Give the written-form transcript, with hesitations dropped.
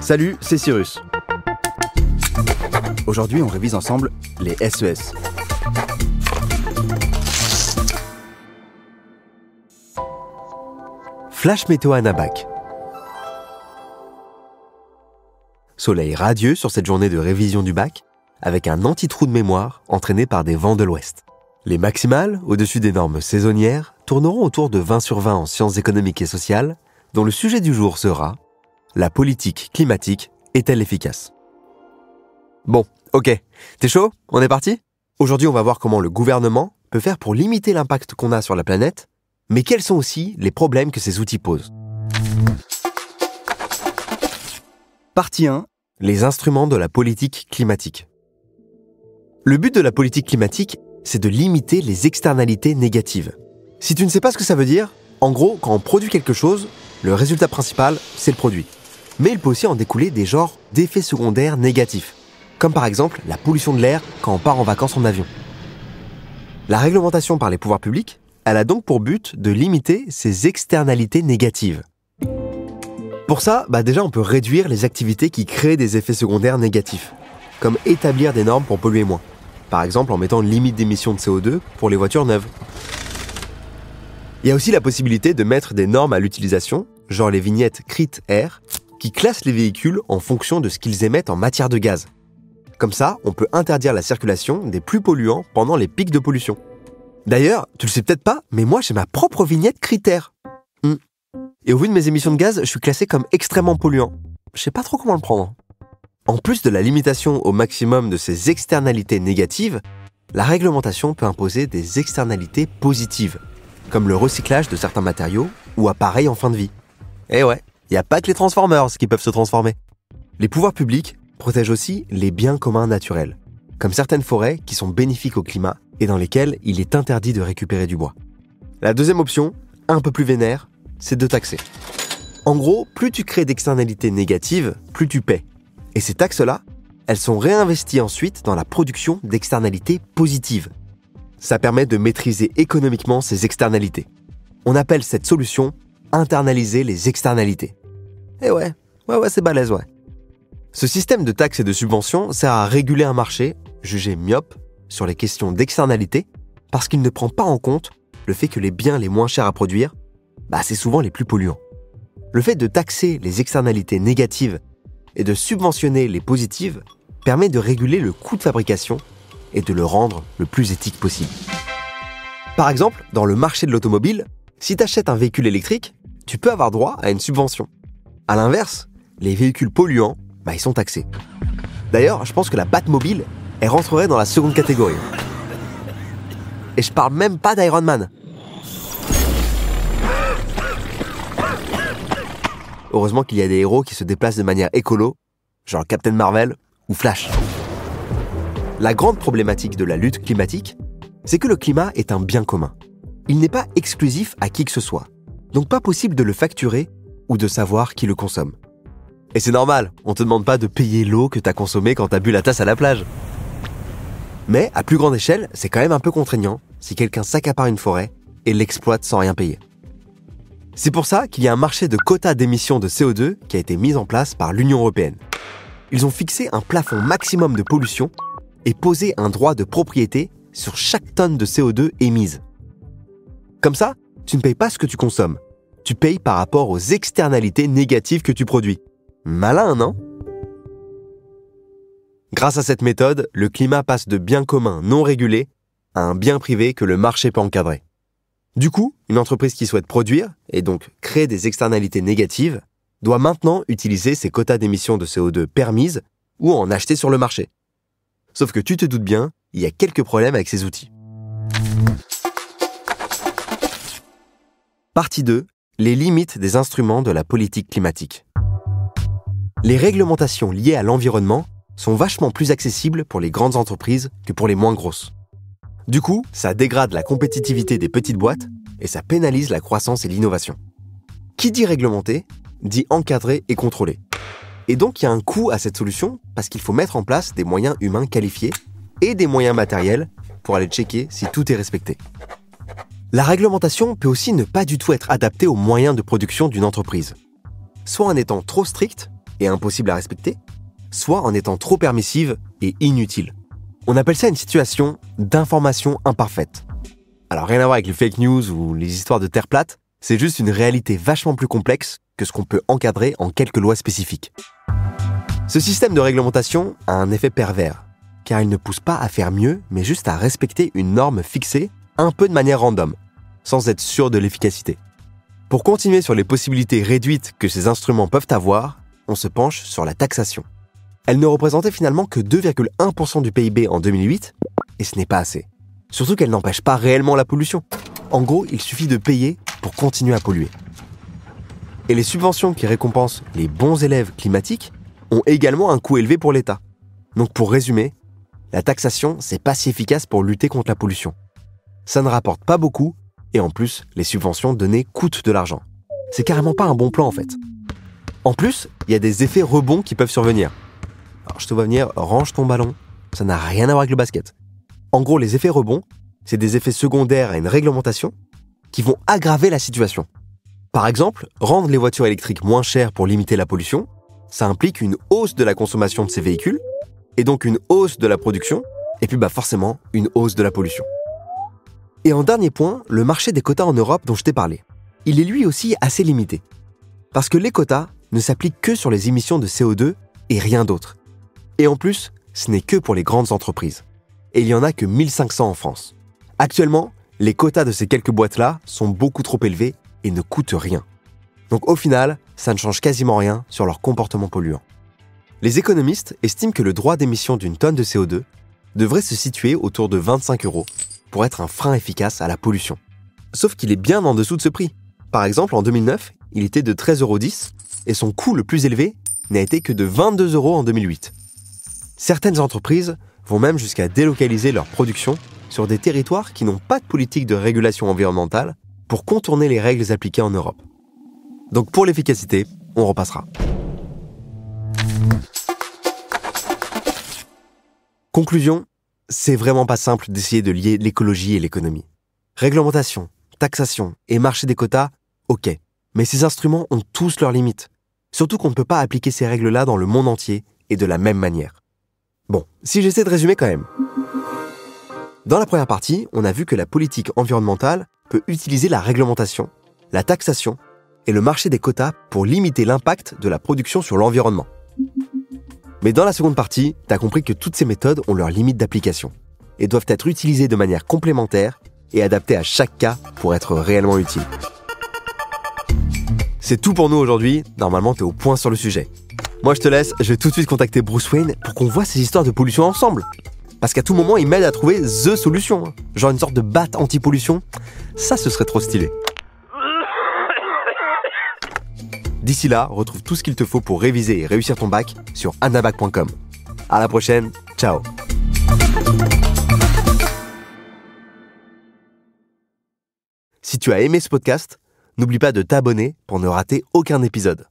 Salut, c'est Cyrus. Aujourd'hui, on révise ensemble les SES. Flash météo à Nabac. Soleil radieux sur cette journée de révision du bac, avec un anti-trou de mémoire entraîné par des vents de l'ouest. Les maximales, au-dessus des normes saisonnières, tourneront autour de 20 sur 20 en sciences économiques et sociales, dont le sujet du jour sera « La politique climatique est-elle efficace ?» Bon, ok, t'es chaud? On est parti? Aujourd'hui, on va voir comment le gouvernement peut faire pour limiter l'impact qu'on a sur la planète, mais quels sont aussi les problèmes que ces outils posent. Partie 1. Les instruments de la politique climatique. Le but de la politique climatique, c'est de limiter les externalités négatives. Si tu ne sais pas ce que ça veut dire, en gros, quand on produit quelque chose, le résultat principal, c'est le produit. Mais il peut aussi en découler des genres d'effets secondaires négatifs, comme par exemple la pollution de l'air quand on part en vacances en avion. La réglementation par les pouvoirs publics, elle a donc pour but de limiter ces externalités négatives. Pour ça, déjà on peut réduire les activités qui créent des effets secondaires négatifs, comme établir des normes pour polluer moins, par exemple en mettant une limite d'émission de CO2 pour les voitures neuves. Il y a aussi la possibilité de mettre des normes à l'utilisation, genre les vignettes CRIT-R, qui classent les véhicules en fonction de ce qu'ils émettent en matière de gaz. Comme ça, on peut interdire la circulation des plus polluants pendant les pics de pollution. D'ailleurs, tu le sais peut-être pas, mais moi j'ai ma propre vignette CRIT-R. Et au vu de mes émissions de gaz, je suis classé comme extrêmement polluant. Je sais pas trop comment le prendre. En plus de la limitation au maximum de ces externalités négatives, la réglementation peut imposer des externalités positives, comme le recyclage de certains matériaux ou appareils en fin de vie. Et ouais, il n'y a pas que les Transformers qui peuvent se transformer. Les pouvoirs publics protègent aussi les biens communs naturels, comme certaines forêts qui sont bénéfiques au climat et dans lesquelles il est interdit de récupérer du bois. La deuxième option, un peu plus vénère, c'est de taxer. En gros, plus tu crées d'externalités négatives, plus tu paies. Et ces taxes-là, elles sont réinvesties ensuite dans la production d'externalités positives. Ça permet de maîtriser économiquement ces externalités. On appelle cette solution internaliser les externalités. Et ouais, c'est balèze, ouais. Ce système de taxes et de subventions sert à réguler un marché, jugé myope, sur les questions d'externalité, parce qu'il ne prend pas en compte le fait que les biens les moins chers à produire, c'est souvent les plus polluants. Le fait de taxer les externalités négatives et de subventionner les positives permet de réguler le coût de fabrication et de le rendre le plus éthique possible. Par exemple, dans le marché de l'automobile, si tu achètes un véhicule électrique, tu peux avoir droit à une subvention. À l'inverse, les véhicules polluants, ils sont taxés. D'ailleurs, je pense que la Batmobile, elle rentrerait dans la seconde catégorie. Et je parle même pas d'Iron Man. Heureusement qu'il y a des héros qui se déplacent de manière écolo, genre Captain Marvel ou Flash. La grande problématique de la lutte climatique, c'est que le climat est un bien commun. Il n'est pas exclusif à qui que ce soit, donc pas possible de le facturer ou de savoir qui le consomme. Et c'est normal, on te demande pas de payer l'eau que t'as consommée quand t'as bu la tasse à la plage. Mais à plus grande échelle, c'est quand même un peu contraignant si quelqu'un s'accapare une forêt et l'exploite sans rien payer. C'est pour ça qu'il y a un marché de quotas d'émissions de CO2 qui a été mis en place par l'Union européenne. Ils ont fixé un plafond maximum de pollution et posé un droit de propriété sur chaque tonne de CO2 émise. Comme ça, tu ne payes pas ce que tu consommes. Tu payes par rapport aux externalités négatives que tu produis. Malin, non? Grâce à cette méthode, le climat passe de bien commun non régulé à un bien privé que le marché peut encadrer. Du coup, une entreprise qui souhaite produire, et donc créer des externalités négatives, doit maintenant utiliser ses quotas d'émissions de CO2 permises ou en acheter sur le marché. Sauf que tu te doutes bien, il y a quelques problèmes avec ces outils. Partie 2. Les limites des instruments de la politique climatique. Les réglementations liées à l'environnement sont vachement plus accessibles pour les grandes entreprises que pour les moins grosses. Du coup, ça dégrade la compétitivité des petites boîtes et ça pénalise la croissance et l'innovation. Qui dit réglementer, dit encadrer et contrôler. Et donc, il y a un coût à cette solution parce qu'il faut mettre en place des moyens humains qualifiés et des moyens matériels pour aller checker si tout est respecté. La réglementation peut aussi ne pas du tout être adaptée aux moyens de production d'une entreprise. Soit en étant trop stricte, et impossible à respecter, soit en étant trop permissive et inutile. On appelle ça une situation d'information imparfaite. Alors rien à voir avec les fake news ou les histoires de terre plate, c'est juste une réalité vachement plus complexe que ce qu'on peut encadrer en quelques lois spécifiques. Ce système de réglementation a un effet pervers, car il ne pousse pas à faire mieux, mais juste à respecter une norme fixée un peu de manière random, sans être sûr de l'efficacité. Pour continuer sur les possibilités réduites que ces instruments peuvent avoir, on se penche sur la taxation. Elle ne représentait finalement que 2,1% du PIB en 2008, et ce n'est pas assez. Surtout qu'elle n'empêche pas réellement la pollution. En gros, il suffit de payer pour continuer à polluer. Et les subventions qui récompensent les bons élèves climatiques ont également un coût élevé pour l'État. Donc pour résumer, la taxation, c'est pas si efficace pour lutter contre la pollution. Ça ne rapporte pas beaucoup, et en plus, les subventions données coûtent de l'argent. C'est carrément pas un bon plan en fait. En plus, il y a des effets rebonds qui peuvent survenir. Alors je te vois venir, range ton ballon, ça n'a rien à voir avec le basket. En gros, les effets rebonds, c'est des effets secondaires à une réglementation qui vont aggraver la situation. Par exemple, rendre les voitures électriques moins chères pour limiter la pollution, ça implique une hausse de la consommation de ces véhicules, et donc une hausse de la production, et puis forcément une hausse de la pollution. Et en dernier point, le marché des quotas en Europe dont je t'ai parlé. Il est lui aussi assez limité. Parce que les quotas ne s'appliquent que sur les émissions de CO2 et rien d'autre. Et en plus, ce n'est que pour les grandes entreprises. Et il n'y en a que 1500 en France. Actuellement, les quotas de ces quelques boîtes-là sont beaucoup trop élevés et ne coûtent rien. Donc au final, ça ne change quasiment rien sur leur comportement polluant. Les économistes estiment que le droit d'émission d'une tonne de CO2 devrait se situer autour de 25 € pour être un frein efficace à la pollution. Sauf qu'il est bien en dessous de ce prix. Par exemple, en 2009, il était de 13,10 € et son coût le plus élevé n'a été que de 22 € en 2008. Certaines entreprises vont même jusqu'à délocaliser leur production sur des territoires qui n'ont pas de politique de régulation environnementale pour contourner les règles appliquées en Europe. Donc pour l'efficacité, on repassera. Conclusion, c'est vraiment pas simple d'essayer de lier l'écologie et l'économie. Réglementation, taxation et marché des quotas, ok. Mais ces instruments ont tous leurs limites. Surtout qu'on ne peut pas appliquer ces règles-là dans le monde entier et de la même manière. Bon, si j'essaie de résumer quand même. Dans la première partie, on a vu que la politique environnementale peut utiliser la réglementation, la taxation et le marché des quotas pour limiter l'impact de la production sur l'environnement. Mais dans la seconde partie, t'as compris que toutes ces méthodes ont leurs limites d'application et doivent être utilisées de manière complémentaire et adaptées à chaque cas pour être réellement utiles. C'est tout pour nous aujourd'hui, normalement t'es au point sur le sujet. Moi je te laisse, je vais tout de suite contacter Bruce Wayne pour qu'on voit ces histoires de pollution ensemble. Parce qu'à tout moment, il m'aide à trouver THE solution. Genre une sorte de batte anti-pollution. Ça, ce serait trop stylé. D'ici là, retrouve tout ce qu'il te faut pour réviser et réussir ton bac sur anabac.com. À la prochaine, ciao. Si tu as aimé ce podcast, n'oublie pas de t'abonner pour ne rater aucun épisode.